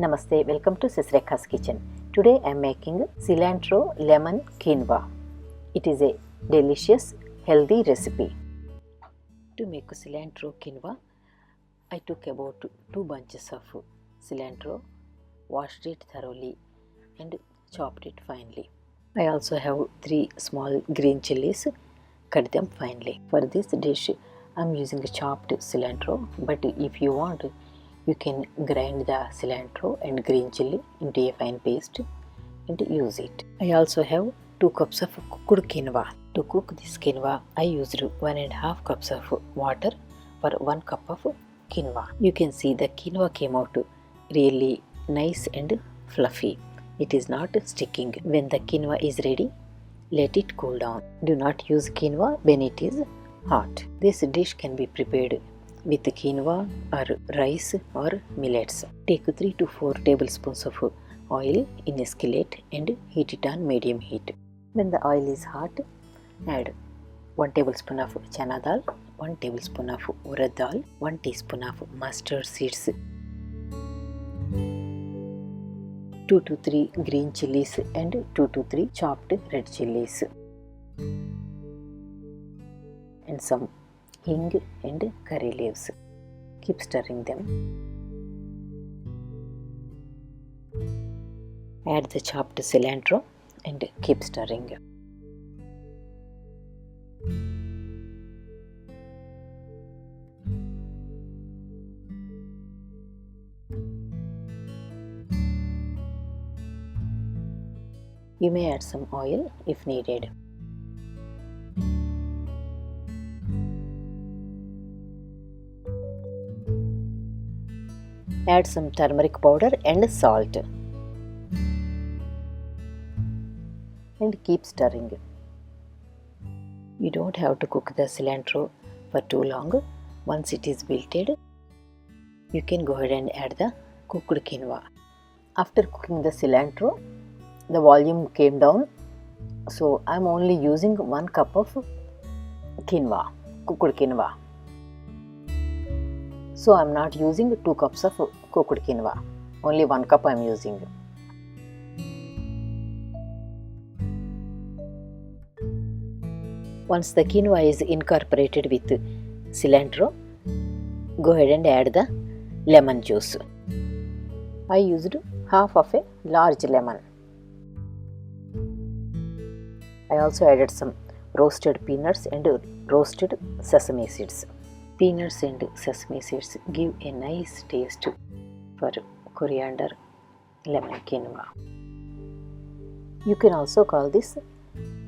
Namaste, welcome to Sisrekha's kitchen. Today I am making cilantro lemon quinoa. It is a delicious, healthy recipe. To make cilantro quinoa, I took about 2 bunches of cilantro, washed it thoroughly and chopped it finely. I also have 3 small green chilies, cut them finely. For this dish, I am using chopped cilantro, but if you want, you can grind the cilantro and green chili into a fine paste and use it. I also have 2 cups of cooked quinoa. To cook this quinoa, I used 1.5 cups of water for 1 cup of quinoa. You can see the quinoa came out really nice and fluffy. It is not sticking. When the quinoa is ready, let it cool down. Do not use quinoa when it is hot. This dish can be prepared with quinoa or rice or millets. Take 3 to 4 tablespoons of oil in a skillet and heat it on medium heat. When the oil is hot, add 1 tablespoon of chana dal, 1 tablespoon of urad dal, 1 teaspoon of mustard seeds, 2 to 3 green chilies and 2 to 3 chopped red chilies, and some hing and curry leaves. Keep stirring them. Add the chopped cilantro and keep stirring. You may add some oil if needed. Add some turmeric powder and salt and keep stirring. You don't have to cook the cilantro for too long. Once it is wilted, you can go ahead and add the cooked quinoa. After cooking the cilantro, the volume came down, so I am only using 1 cup of quinoa, cooked quinoa. So I am not using 2 cups of cooked quinoa, only 1 cup I am using. Once the quinoa is incorporated with cilantro, go ahead and add the lemon juice. I used half of a large lemon. I also added some roasted peanuts and roasted sesame seeds. Peanuts and sesame seeds give a nice taste for coriander lemon quinoa. You can also call this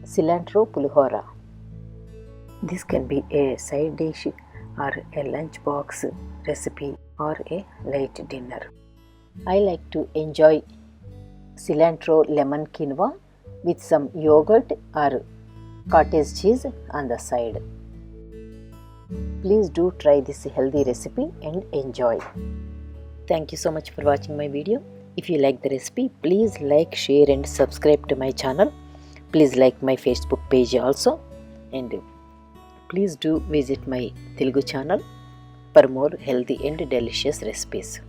cilantro pulihora. This can be a side dish or a lunchbox recipe or a late dinner. I like to enjoy cilantro lemon quinoa with some yogurt or cottage cheese on the side. Please do try this healthy recipe and enjoy. Thank you so much for watching my video. If you like the recipe, please like, share and subscribe to my channel. Please like my Facebook page also, and please do visit my Telugu channel for more healthy and delicious recipes.